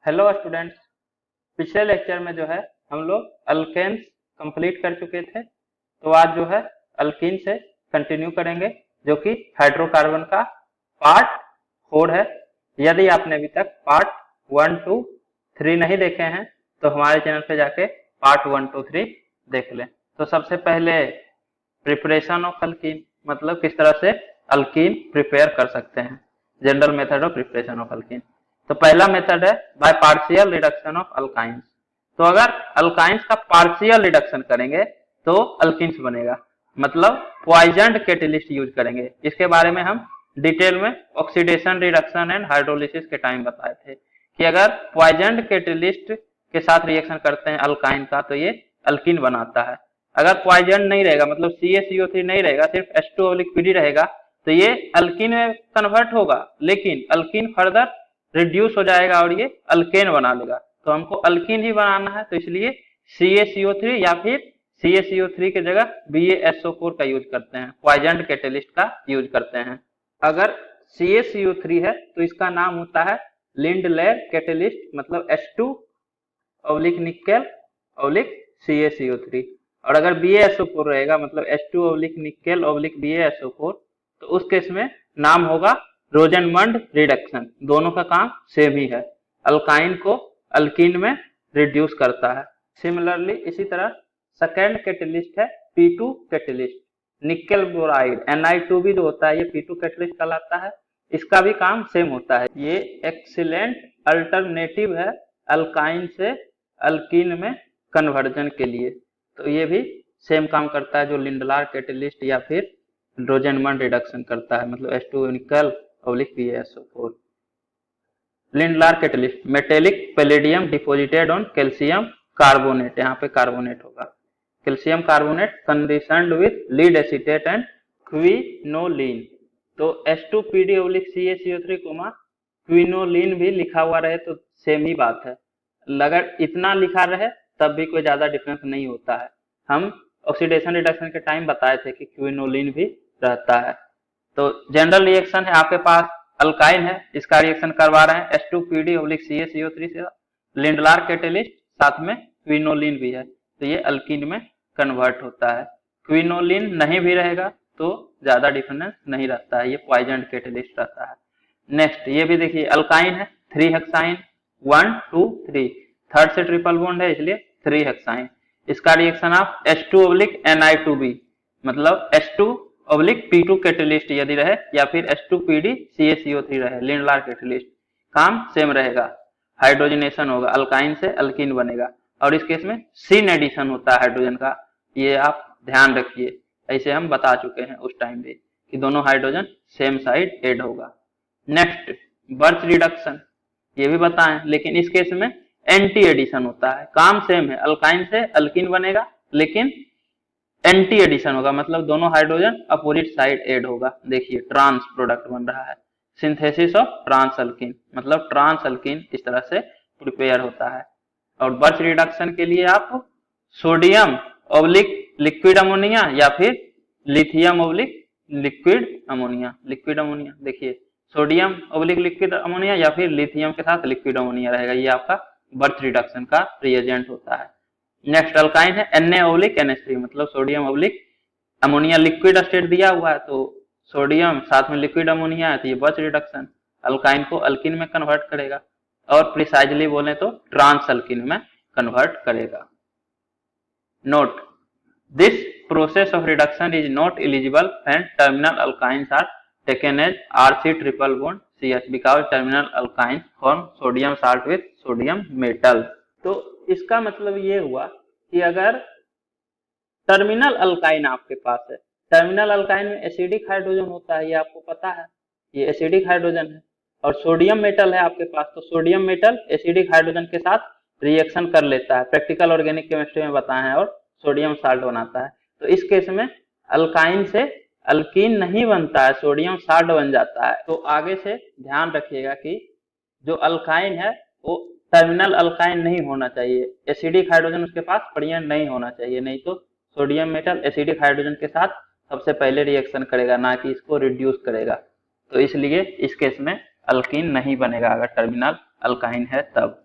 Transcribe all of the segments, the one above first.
Hello students. पिछले lecture में जो है हम लोग अल्केन्स कंप्लीट कर चुके थे। तो आज जो है अल्कीन से कंटिन्यू करेंगे, जो कि हाइड्रोकार्बन का पार्ट 4 है। यदि आपने अभी तक पार्ट 1, 2, 3 नहीं देखे हैं तो हमारे चैनल पे जाके पार्ट 1, 2, 3 देख लें। तो सबसे पहले प्रिपरेशन ऑफ अल्कीन, मतलब किस तरह से अल्कीन प्रिपेयर कर सकते हैं, general method of preparation of alkyne. तो पहला मेथड है by partial reduction of alkynes. तो अगर अल्काइंस का पार्शियल रिडक्शन करेंगे तो अल्किन्स बनेगा, मतलब पॉइजन्ड कैटेलिस्ट यूज करेंगे। इसके बारे में हम डिटेल में ऑक्सीडेशन रिडक्शन एंड हाइड्रोलिसिस के टाइम बताए थे कि अगर पॉइजन्ड कैटेलिस्ट के साथ रिएक्शन करते हैं अल्काइन का तो ये अल्किन बनाता है। अगर पॉइजन नहीं रहेगा, मतलब CaCO3 नहीं रहेगा, सिर्फ H2O रहेगा, तो ये अल्किन में कन्वर्ट होगा, लेकिन अल्किन फर्दर रिड्यूस हो जाएगा और ये अल्केन बना लेगा। तो हमको अल्किन ही बनाना है, तो इसलिए CaCO3 या फिर CaCO3 की जगह BaSO4 का यूज करते हैं, पॉइजन कैटेलिस्ट का यूज करते हैं। अगर CaCO3 है तो इसका नाम होता है लिंडलेर कैटेलिस्ट, मतलब H2 निकेल CaCO3। और अगर BaSO4 रहेगा, मतलब H2 निकेल BaSO4, तो उस केस में नाम होगा रोजनमंड रिडक्शन। दोनों का काम सेम ही है, अल्काइन को अल्कीन में रिड्यूस करता है। सिमिलरली इसी तरह सेकेंड कैटेलिस्ट है P2 catalyst, nickel boride Ni2 जो होता है ये P2 कैटेलिस्ट कहलाता है। इसका भी काम सेम होता है। ये एक्सीलेंट अल्टरनेटिव है अल्काइन से अल्कीन में कन्वर्जन के लिए। तो ये भी सेम काम करता है जो लिंडलार कैटेलिस्ट या फिर रोजनमंड रिडक्शन करता है, मतलब H2 nickel BaSO4। Lindlar catalyst metallic palladium deposited on calcium carbonate, यहाँ पे कार्बोनेट होगा, calcium carbonate conditioned with lead acetate and quinoline. तो H2PD/CaCO3 क्विनोलिन भी लिखा हुआ रहे तो सेम ही बात है। अगर इतना लिखा रहे तब भी कोई ज्यादा डिफरेंस नहीं होता है। हम ऑक्सीडेशन रिडक्शन के टाइम बताए थे कि क्विनोलिन भी रहता है। तो जनरल रिएक्शन है, आपके पास अल्काइन है, इसका रिएक्शन करवा रहे हैं H2PD/CaCO3 से, लिंडलार कैटेलिस्ट साथ में क्विनोलिन भी है, तो ये अल्कीन में कन्वर्ट होता है। क्विनोलिन नहीं भी रहेगा तो ज्यादा डिफरेंस नहीं रहता है, ये पॉइजन कैटेलिस्ट रहता है। नेक्स्ट ये भी देखिए अल्काइन है, 3 हेक्साइन 1, 2, 3, थर्ड से ट्रिपल बॉन्ड है इसलिए 3 हेक्साइन। इसका रिएक्शन आप H2/Ni2b, मतलब H2/P2 कैटेलिस्ट यदि रहे या फिर H2PD/CaCO3 रहे, लिंडलार कैटेलिस्ट, काम सेम रहेगा, हाइड्रोजनेशन होगा, अल्काइन से अल्कीन बनेगा। और इस केस में सिन एडिशन होता है हाइड्रोजन का, ये आप ध्यान रखिए, ऐसे हम बता चुके हैं उस टाइम पे कि दोनों हाइड्रोजन सेम साइड ऐड होगा। नेक्स्ट बर्च रिडक्शन, ये भी बताएं, लेकिन इस केस में एंटी एडिशन होता है, काम सेम है, अल्काइन से अल्कीन बनेगा लेकिन एंटी एडिशन होगा, मतलब दोनों हाइड्रोजन अपोजिट साइड ऐड होगा। देखिए ट्रांस प्रोडक्ट बन रहा है, सिंथेसिस ऑफ ट्रांस अल्कीन, मतलब ट्रांस अल्कीन इस तरह से प्रिपेयर होता है। और बर्च रिडक्शन के लिए आप सोडियम ऑब्लिक लिक्विड अमोनिया या फिर लिथियम ऑब्लिक लिक्विड अमोनिया, देखिए सोडियम ऑब्लिक लिक्विड अमोनिया या फिर लिथियम के साथ लिक्विड अमोनिया रहेगा, ये आपका बर्च रिडक्शन का रिएजेंट होता है। नेक्स्ट अल्काइन है Na/NH3, मतलब sodium oblique ammonia, liquid state दिया हुआ है तो सोडियम साथ में लिक्विड अमोनिया है, तो ये बर्च रिडक्शन अल्काइन को अल्किन में कन्वर्ट करेगा, और प्रिसाइजली बोले तो ट्रांस अल्किन में कन्वर्ट करेगा। Note, this process of reduction is not eligible when terminal alkynes are taken as RC triple bond CH because terminal alkynes form sodium salt with sodium metal। तो इसका मतलब ये हुआ कि अगर टर्मिनल अल्काइन आपके पास है, टर्मिनल अल्काइन में एसिडिक हाइड्रोजन होता है, ये आपको पता है, ये एसिडिक हाइड्रोजन है, और सोडियम मेटल है आपके पास, तो सोडियम मेटल एसिडिक हाइड्रोजन के साथ रिएक्शन कर लेता है, प्रैक्टिकल ऑर्गेनिक केमिस्ट्री में बताया है, और सोडियम साल्ट बनाता है। तो इस केस में अल्काइन से अल्कीन नहीं बनता है, सोडियम साल्ट बन जाता है। तो आगे से ध्यान रखिएगा कि जो अल्काइन है वो टर्मिनल अल्काइन नहीं होना चाहिए, एसिडिक हाइड्रोजन उसके पास प्रेजेंट नहीं होना चाहिए, नहीं तो सोडियम मेटल एसिडिक हाइड्रोजन के साथ सबसे पहले रिएक्शन करेगा, ना कि इसको रिड्यूस करेगा। तो इसलिए इस केस में अल्कीन नहीं बनेगा अगर टर्मिनल अल्काइन है तब।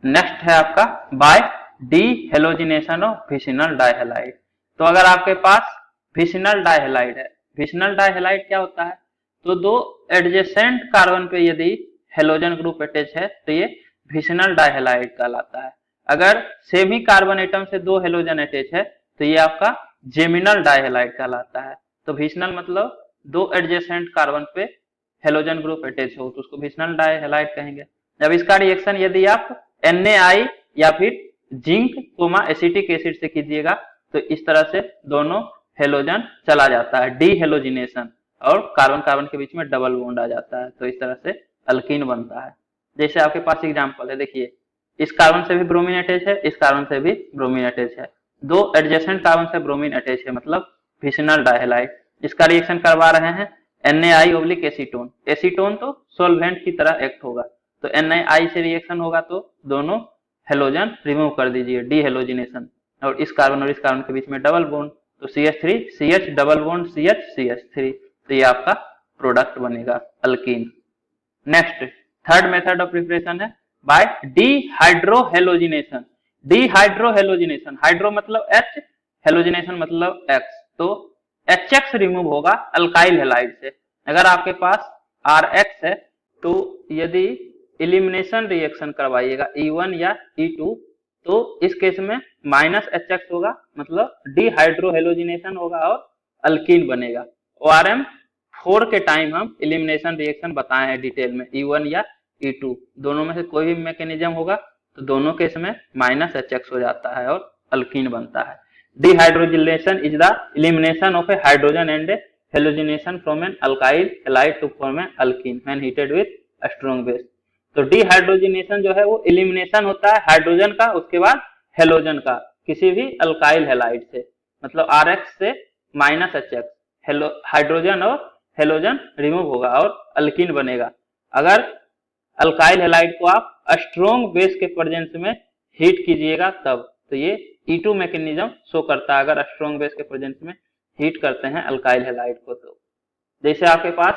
नेक्स्ट है आपका by dehalogenation of vicinal dihalide. तो अगर आपके पास विसिनल डाइहेलाइड है, विसिनल डाइहेलाइड क्या होता है, तो दो एडजेसेंट कार्बन पे यदि हेलोजन ग्रुप अटैच है तो ये विसिनल डाइहेलाइड कहलाता है। अगर सेम ही कार्बन एटम से दो हेलोजन अटैच है तो ये आपका जेमिनल डाइहेलाइड कहलाता है। तो विसिनल मतलब दो एडजेसेंट कार्बन पे हेलोजन ग्रुप अटैच हो तो उसको विसिनल डाइहेलाइड कहेंगे। जब इसका रिएक्शन यदि आप NaI या फिर जिंक कोमा एसिटिक एसिड से कीजिएगा तो इस तरह से दोनों हेलोजन चला जाता है, डी हेलोजिनेशन, और कार्बन कार्बन के बीच में डबल बॉन्ड आ जाता है, तो इस तरह से अल्कीन बनता है। जैसे आपके पास एग्जांपल है, देखिए इस कार्बन से भी ब्रोमीन अटैच है, इस कार्बन से भी ब्रोमीन अटैच है, दो एडजेसेंट कार्बन से ब्रोमीन अटैच है, मतलब विसिनल डाइहेलाइड। इसका रिएक्शन करवा रहे हैं NaI एसीटोन। एसीटोन तो सोलवेंट की तरह एक्ट होगा, तो NaI से रिएक्शन होगा तो दोनों हेलोजन रिमूव कर दीजिए, डी हेलोजिनेशन, और इस कार्बन और इस कार्बन के बीच में डबल बॉन्ड, तो CH3 CH double bond CH CH3, तो ये आपका प्रोडक्ट बनेगा alkyne. Next third method of preparation है बाय डिहाइड्रोहेलोजिनेशन। डिहाइड्रोहेलोजिनेशन, हाइड्रो मतलब H, हेलोजिनेशन मतलब X, तो HX रिमूव होगा अल्काइल हेलाइड से। अगर आपके पास RX है तो यदि एलिमिनेशन रिएक्शन करवाइएगा E1 या E2 तो इस केस में -HX होगा, मतलब डिहाइड्रोहेलोजिनेशन होगा और अल्कीन बनेगा। ORM4 के टाइम हम एलिमिनेशन रिएक्शन बताए हैं डिटेल में, E1 या E2 दोनों में से कोई भी मैकेनिज्म होगा तो दोनों केस में -HX हो जाता है और अल्कीन बनता है। Dehydrogenation is the elimination of a hydrogen and halogenation from an alkyl halide to form an alkene when heated with strong base. तो डिहाइड्रोजिनेशन जो है वो एलिमिनेशन होता है हाइड्रोजन का, उसके बाद हेलोजन का, किसी भी अल्काइल हैलाइड से, मतलब RX से -HX, हेलो हाइड्रोजन और हेलोजन रिमूव होगा और अल्कीन बनेगा। अगर अल्काइल हैलाइड को आप स्ट्रॉन्ग बेस के प्रेजेंस में हीट कीजिएगा तब, तो ये E2 मैकेनिज्म शो करता है अगर स्ट्रॉन्ग बेस के प्रेजेंस में हीट करते हैं अल्काइल हैलाइड को। तो जैसे आपके पास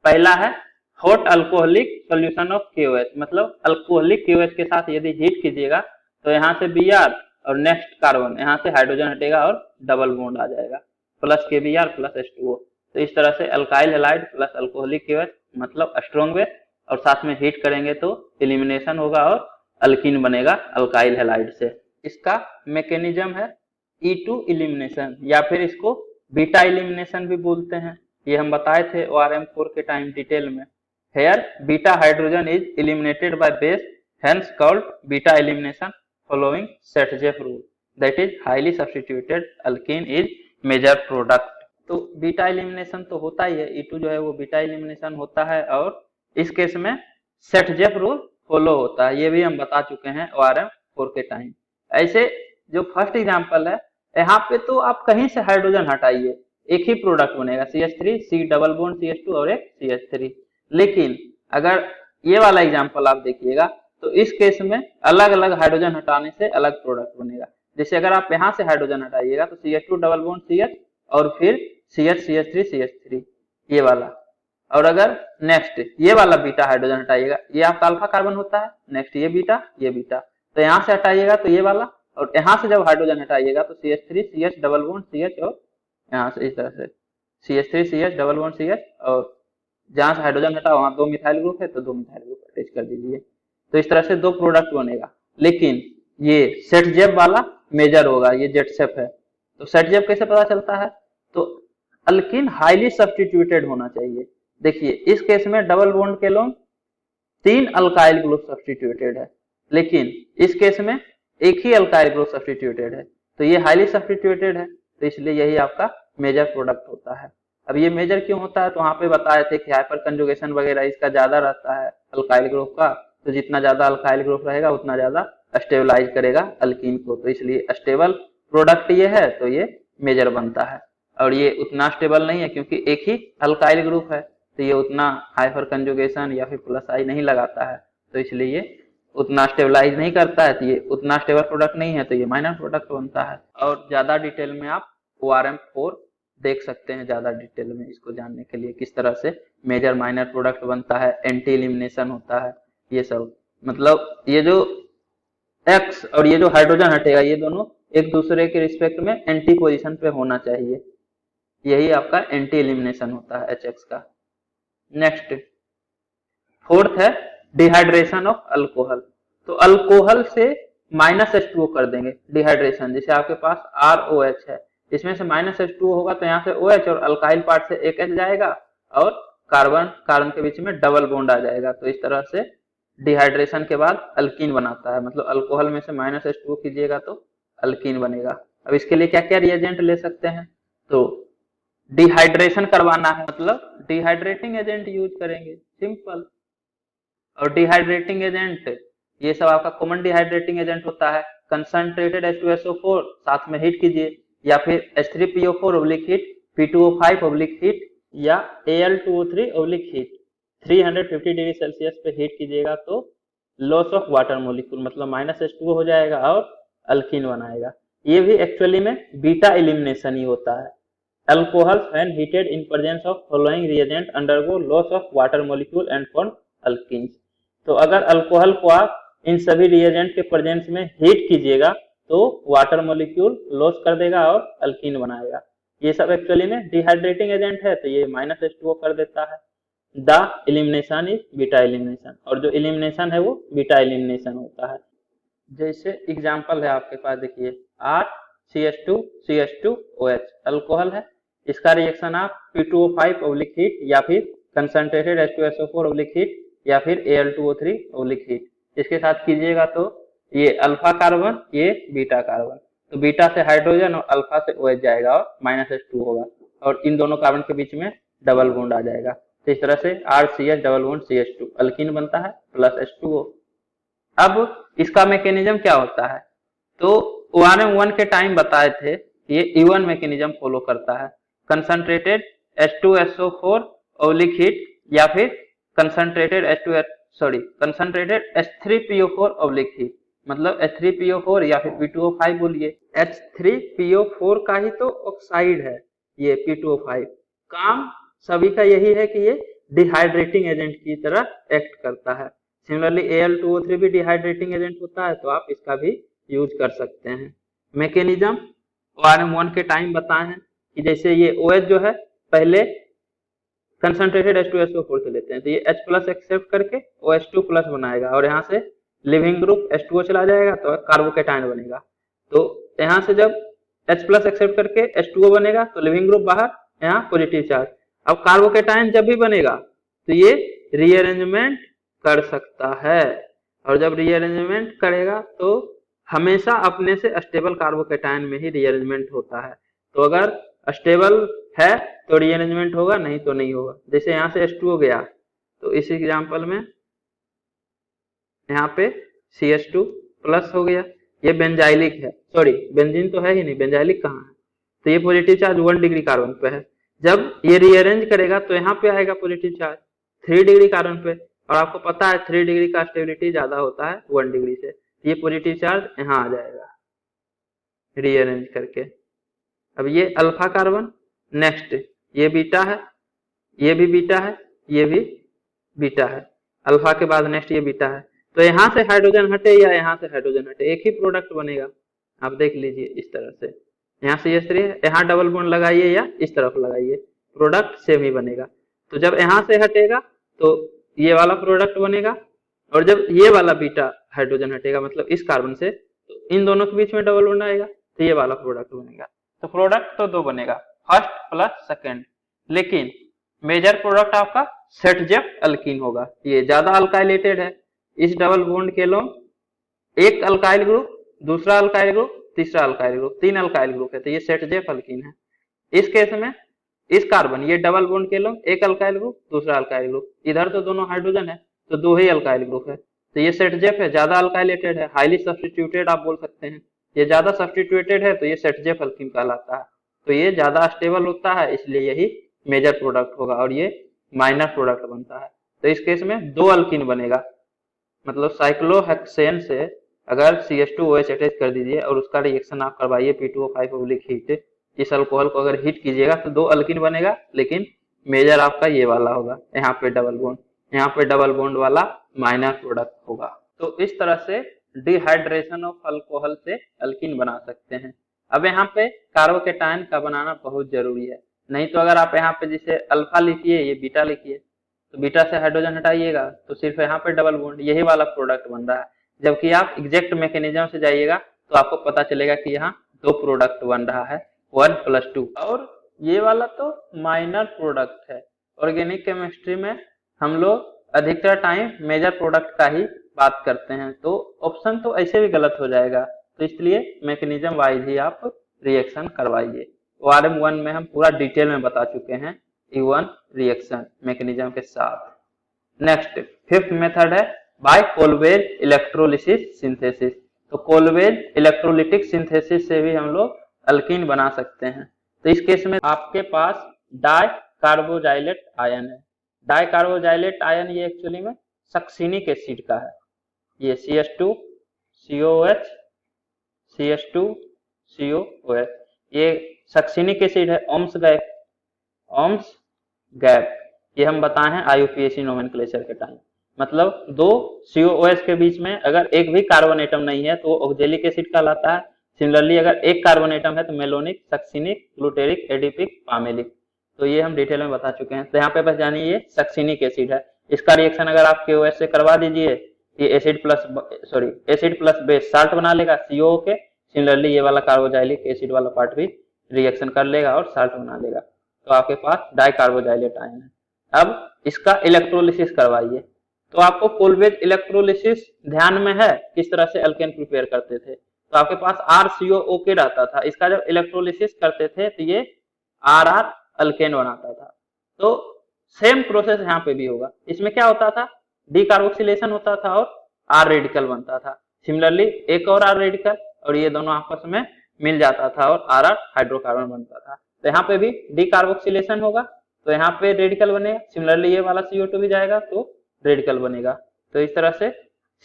पहला है hot alcoholic solution of KOH, मतलब अल्कोहलिक KOH के साथ यदि हीट कीजिएगा तो यहाँ से Br और नेक्स्ट कार्बन, यहाँ से हाइड्रोजन हटेगा और डबल बॉन्ड आ जाएगा, प्लस KBr प्लस H2O। तो इस तरह से alkyl halide plus alcoholic KOH मतलब स्ट्रॉन्ग बेस, और साथ में हीट करेंगे तो एलिमिनेशन होगा और अल्कीन बनेगा अल्काइल हैलाइड से। इसका मैकेनिज्म है E2 एलिमिनेशन, या फिर इसको बीटा एलिमिनेशन भी बोलते हैं, ये हम बताए थे ORM4 के टाइम डिटेल में। Here beta hydrogen is eliminated by base, hence called beta elimination following Saytzeff rule, that is highly substituted alkene is major product. तो बीटा एलिमिनेशन तो होता ही है, E2 जो है वो बीटा एलिमिनेशन होता है, और इस केस में सेटजेफ रूल फॉलो होता है, ये भी हम बता चुके हैं ORM4 के टाइम। ऐसे जो फर्स्ट एग्जांपल है, यहाँ पे तो आप कहीं से हाइड्रोजन हटाइए एक ही प्रोडक्ट बनेगा, CH3 C double bond CH2 और एक CH3। लेकिन अगर ये वाला एग्जांपल आप देखिएगा तो इस केस में अलग अलग हाइड्रोजन हटाने से अलग प्रोडक्ट बनेगा। जैसे अगर आप यहाँ से हाइड्रोजन हटाइएगा तो CH2 डबल बॉन्ड CH और फिर CH CH3 CH3 ये वाला, और अगर नेक्स्ट ये वाला बीटा हाइड्रोजन हटाइएगा, ये आपका अल्फा कार्बन होता है, नेक्स्ट ये बीटा, तो यहाँ से हटाइएगा तो ये वाला, और यहाँ से जब हाइड्रोजन हटाइएगा तो CH3 CH double bond CH, और यहाँ से इस तरह से CH3 CH double bond CH, और जहां से हाइड्रोजन हटा वहां दो मिथाइल ग्रुप है तो दो मिथाइल ग्रुप अटैच कर दीजिए, तो इस तरह से दो प्रोडक्ट बनेगा। लेकिन ये सेटजेफ वाला मेजर होगा, ये जेटसेफ है। तो सेटजेफ कैसे पता चलता है, तो अल्कीन हाईली सब्स्टिट्यूटेड होना चाहिए। देखिए इस केस में डबल बॉन्ड के लोग 3 अल्काइल ग्रुप सब्स्टिट्यूटेड है, लेकिन इस केस में एक ही अल्काइल ग्रुप सब्स्टिट्यूटेड है, तो ये हाईली सब्स्टिट्यूटेड है, तो इसलिए यही आपका मेजर प्रोडक्ट होता है। अब ये मेजर क्यों होता है, तो वहां पे बताए थे कि हाइपर कंजुगेशन वगैरह इसका ज्यादा रहता है अल्काइल ग्रुप का, तो जितना ज्यादा अल्काइल ग्रुप रहेगा उतना ज्यादा स्टेबलाइज करेगा अल्कीन को, तो इसलिए स्टेबल प्रोडक्ट ये है तो ये मेजर बनता है। और ये उतना स्टेबल नहीं है क्योंकि एक ही अल्काइल ग्रुप है, तो ये उतना हाइपर कंजुगेशन या फिर प्लस आई नहीं लगाता है, तो इसलिए ये उतना स्टेबलाइज नहीं करता है, तो ये उतना स्टेबल प्रोडक्ट नहीं है, तो ये माइनर प्रोडक्ट बनता है। और ज्यादा डिटेल में आप ORM4 देख सकते हैं ज्यादा डिटेल में इसको जानने के लिए, किस तरह से मेजर माइनर प्रोडक्ट बनता है, एंटी एलिमिनेशन होता है, ये सब। मतलब ये जो एक्स और ये जो हाइड्रोजन हटेगा ये दोनों एक दूसरे के रिस्पेक्ट में एंटी पोजीशन पे होना चाहिए, यही आपका एंटी एलिमिनेशन होता है एच एक्स का। नेक्स्ट फोर्थ है डिहाइड्रेशन ऑफ अल्कोहल। तो अल्कोहल से -H2O कर देंगे डिहाइड्रेशन। जैसे आपके पास ROH है, इसमें से -H2O होगा तो यहाँ से OH और अल्काइल पार्ट से एक H जाएगा और कार्बन कार्बन के बीच में डबल बॉन्ड आ जाएगा। तो इस तरह से डिहाइड्रेशन के बाद अल्कीन बनाता है। मतलब अल्कोहल में से -H2O कीजिएगा तो अल्कीन बनेगा। अब इसके लिए क्या क्या रिएजेंट ले सकते हैं, तो डिहाइड्रेशन करवाना है मतलब डिहाइड्रेटिंग एजेंट यूज करेंगे, सिंपल। और डिहाइड्रेटिंग एजेंट ये सब आपका कॉमन डिहाइड्रेटिंग एजेंट होता है। कंसंट्रेटेड H2SO4 साथ में हीट कीजिए, या फिर H3PO4 oblique heat, P2O5 oblique heat, या Al2O3 oblique heat 350 degree Celsius पे हीट कीजिएगा तो लॉस ऑफ वाटर मॉलिक्यूल मतलब -H2O हो जाएगा और अल्कीन बनाएगा। ये भी एक्चुअली में बीटा एलिमिनेशन ही होता है। Alcohols when heated in presence of following reagent undergo loss of water molecule and form alkenes। तो अगर अल्कोहल को आप इन सभी रिएजेंट के प्रेजेंस में हीट कीजिएगा तो वाटर मॉलिक्यूल लॉस कर देगा और अल्कीन बनाएगा। ये सब एक्चुअली में डिहाइड्रेटिंग एजेंट है तो ये -H2O कर देता है। The elimination is beta elimination, और जो एलिमिनेशन है वो बीटा एलिमिनेशन होता है। जैसे एग्जांपल है आपके पास, देखिए RCH2CH2OH अल्कोहल है, इसका रिएक्शन आप P2O5 ऑब्लिक हीट या फिर कंसंट्रेटेड H2SO4 ऑब्लिक हीट या फिर Al2O3 ऑब्लिक हीट इसके साथ कीजिएगा तो ये अल्फा कार्बन ये बीटा कार्बन, तो बीटा से हाइड्रोजन और अल्फा से OH जाएगा और -H2 होगा और इन दोनों कार्बन के बीच में डबल बॉन्ड आ जाएगा। तो इस तरह से RCH double bond CH2 alkyne बनता है प्लस H2O। अब इसका मैकेनिज्म क्या होता है, तो 1M1 के टाइम बताए थे ये E1 मैकेनिज्म फॉलो करता है। कंसंट्रेटेड H2SO4 ऑब्लिक हीट या फिर कंसंट्रेटेड H3PO4 ऑब्लिक हीट, मतलब H3PO4 या फिर P2O5 बोलिए। H3PO4 का ही तो ऑक्साइड है ये P2O5, काम सभी का यही है कि ये डिहाइड्रेटिंग एजेंट की तरह एक्ट करता है। सिमिलरली Al2O3 भी डिहाइड्रेटिंग एजेंट होता है तो आप इसका भी यूज कर सकते हैं। मैकेनिज्म 1M1 के टाइम बताए हैं कि जैसे ये OH जो है पहले कंसंट्रेटेड H2SO4 से लेते हैं तो ये H प्लस एक्सेप्ट करके OH2 प्लस बनाएगा और यहाँ से लिविंग ग्रुप H2O चला जाएगा तो कार्बोकेटायन बनेगा। तो यहाँ से जब H प्लस एक्सेप्ट करके H2O बनेगा तो लिविंग ग्रुप बाहर, यहाँ पॉजिटिव चार्ज। अब कार्बोकेटायन जब भी बनेगा तो ये रीअरेंजमेंट कर सकता है और जब रीअरेंजमेंट करेगा तो हमेशा अपने से स्टेबल कार्बोकेटायन में ही रीअरेंजमेंट होता है। तो अगर स्टेबल है तो रीअरेंजमेंट होगा, नहीं तो नहीं होगा। जैसे यहाँ से H2O गया तो इस एग्जांपल में यहाँ पे CH2 प्लस हो गया, ये बेंजाइलिक है, सॉरी बेंजीन तो है ही नहीं, बेंजाइलिक कहाँ है, तो ये पॉजिटिव चार्ज 1 डिग्री कार्बन पे है। जब ये रीअरेंज करेगा तो यहाँ पे आएगा पॉजिटिव चार्ज 3 डिग्री कार्बन पे, और आपको पता है 3 डिग्री का स्टेबिलिटी ज्यादा होता है 1 डिग्री से, ये पॉजिटिव चार्ज यहाँ आ जाएगा रीअरेंज करके। अब ये अल्फा कार्बन, नेक्स्ट ये बीटा है, ये भी बीटा है, ये भी बीटा है, अल्फा के बाद नेक्स्ट ये बीटा है। तो यहाँ से हाइड्रोजन हटे या यहाँ से हाइड्रोजन हटे एक ही प्रोडक्ट बनेगा। आप देख लीजिए इस तरह से, यहाँ से ये है, यहाँ डबल बॉन्ड लगाइए या इस तरफ लगाइए, प्रोडक्ट सेम ही बनेगा। तो जब यहाँ से हटेगा तो ये वाला प्रोडक्ट बनेगा, और जब ये वाला बीटा हाइड्रोजन हटेगा मतलब इस कार्बन से, तो इन दोनों के बीच में डबल बॉन्ड आएगा तो ये वाला प्रोडक्ट बनेगा। तो प्रोडक्ट तो दो बनेगा, फर्स्ट प्लस सेकेंड, लेकिन मेजर प्रोडक्ट आपका सेटजेफ अल्कीन होगा। ये ज्यादा अल्काइलेटेड है, इस डबल बॉन्ड के लोग एक अल्काइल ग्रुप, दूसरा अल्काइल ग्रुप, तीसरा अल्काइल ग्रुप, 3 अल्काइल ग्रुप है, तो ये सेटजेफ अल्कीन है। इस केस में इस कार्बन ये डबल बॉन्ड के लोग एक अल्काइल ग्रुप, दूसरा अल्काइल ग्रुप, इधर तो दोनों हाइड्रोजन है तो 2 ही अल्काइल ग्रुप है, तो ये सेटजेफ है, ज्यादा अल्काइलेटेड है, हाईली सब्स्टिट्यूटेड आप बोल सकते हैं। ये ज्यादा सब्स्टिट्यूटेड है तो ये सेटजेफ अल्कीन कहलाता है। तो ये ज्यादा स्टेबल होता है इसलिए यही मेजर प्रोडक्ट होगा और ये माइनर प्रोडक्ट बनता है। तो इस केस में 2 अल्कीन बनेगा, मतलब साइक्लोहेक्सेन से अगर CH2OH अटैच कर दीजिए और उसका रिएक्शन आप करवाइए P2O5 ऑब्लिक हीट, इस अल्कोहल को अगर हीट कीजिएगा तो 2 अल्कीन बनेगा, लेकिन मेजर आपका ये वाला होगा, यहाँ पे डबल बॉन्ड, यहाँ पे डबल बॉन्ड वाला माइनर प्रोडक्ट होगा। तो इस तरह से डिहाइड्रेशन ऑफ अल्कोहल से अल्कीन बना सकते हैं। अब यहाँ पे कार्बोकेटायन का बनाना बहुत जरूरी है, नहीं तो अगर आप यहाँ पे जैसे अल्फा लिखिए, ये बीटा लिखिए, तो बीटा से हाइड्रोजन हटाइएगा तो सिर्फ यहाँ पे डबल बॉन्ड, यही वाला प्रोडक्ट बन रहा है। जबकि आप एग्जैक्ट मैकेनिज्म से जाइएगा तो आपको पता चलेगा कि यहाँ दो प्रोडक्ट बन रहा है, 1+2। और ये वाला तो माइनर प्रोडक्ट है। ऑर्गेनिक केमिस्ट्री में हम लोग अधिकतर टाइम मेजर प्रोडक्ट का ही बात करते हैं, तो ऑप्शन तो ऐसे भी गलत हो जाएगा, तो इसलिए मैकेनिज्म वाइज ही आप रिएक्शन करवाइए। ORM1 में हम पूरा डिटेल में बता चुके हैं E1 रिएक्शन मैकेनिज्म के साथ। नेक्स्ट फिफ्थ मेथड है बाय कोलवेज इलेक्ट्रोलिसिस सिंथेसिस। तो कोलवेज इलेक्ट्रोलिटिक सिंथेसिस से भी हम लोग अल्कीन बना सकते हैं। तो इस केस में आपके पास डाई कार्बोजाइलेट आयन है। डाई कार्बोजाइलेट आयन ये एक्चुअली में सक्सिनिक एसिड का है। ये CH2 COOH CH2 COOH ये सक्सिनिक एसिड है। ओम्स गैप ये हम बताए हैं IUPAC नोमेनक्लेचर के टाइम, मतलब दो COOH के बीच में अगर एक भी कार्बन एटम नहीं है तो ऑक्जेलिक एसिड कहलाता है। सिमिलरली अगर एक कार्बन एटम है तो मेलोनिक, सक्सिनिक, ग्लूटेरिक, एडिपिक, पामेलिक। तो ये हम डिटेल में बता चुके हैं। तो यहाँ पे बस जानिए ये सक्सिनिक एसिड है। इसका रिएक्शन अगर आप KOH से करवा दीजिए, ये एसिड प्लस बेस साल्ट बना लेगा CO के। सिमिलरली ये वाला कार्बोजाइलिक एसिड वाला पार्ट भी रिएक्शन कर लेगा और साल्ट बना लेगा, तो आपके पास डाई कार्बोजाइलेट आयन है। अब इसका इलेक्ट्रोलिसिस करवाइए। तो आपको कोलवेज इलेक्ट्रोलिसिस ध्यान में है किस तरह से अल्केन प्रिपेयर करते थे। तो आपके पास RCOOK रहता था, इसका जब इलेक्ट्रोलिसिस करते थे तो ये RR अल्केन बनाता था। तो सेम प्रोसेस यहाँ पे भी होगा। इसमें क्या होता था, डीकार्बोक्सिलेशन होता था और R रेडिकल बनता था। सिमिलरली एक और R रेडिकल और ये दोनों आपस में मिल जाता था और RR हाइड्रोकार्बन बनता था। तो यहाँ पे भी डीकार्बोक्सिलेशन होगा तो यहाँ पे रेडिकल बनेगा। सिमिलरली ये वाला CO2 भी जाएगा तो रेडिकल बनेगा। तो इस तरह से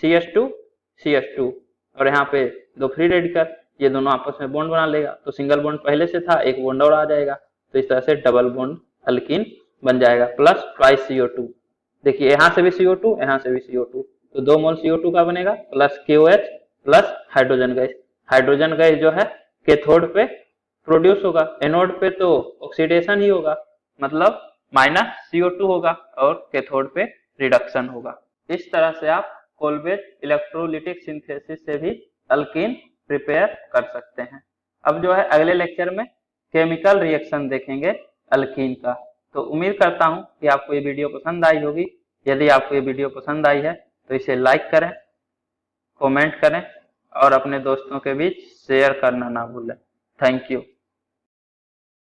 CH2 और यहाँ पे दो फ्री रेडिकल, ये दोनों आपस में बॉन्ड बना लेगा। तो सिंगल बॉन्ड पहले से था, एक बॉन्ड और आ जाएगा, तो इस तरह से डबल बॉन्ड अल्कीन बन जाएगा। प्लस ट्वाइस CO2, देखिए यहाँ से भी CO2 यहाँ से भी CO2, तो 2 मोल CO2 का बनेगा plus KOH plus hydrogen gas. Hydrogen gas जो है कैथोड पे प्रोड्यूस होगा, एनोड पे तो ऑक्सीडेशन ही होगा, मतलब माइनस CO2 होगा और कैथोड पे रिडक्शन होगा। इस तरह से आप कोलवेज इलेक्ट्रोलिटिक सिंथेसिस से भी अल्कीन प्रिपेयर कर सकते हैं। अब जो है अगले लेक्चर में केमिकल रिएक्शन देखेंगे अल्कीन का। तो उम्मीद करता हूं कि आपको ये वीडियो पसंद आई होगी। यदि आपको ये वीडियो पसंद आई है तो इसे लाइक करें, कमेंट करें और अपने दोस्तों के बीच शेयर करना ना भूलें। Thank you.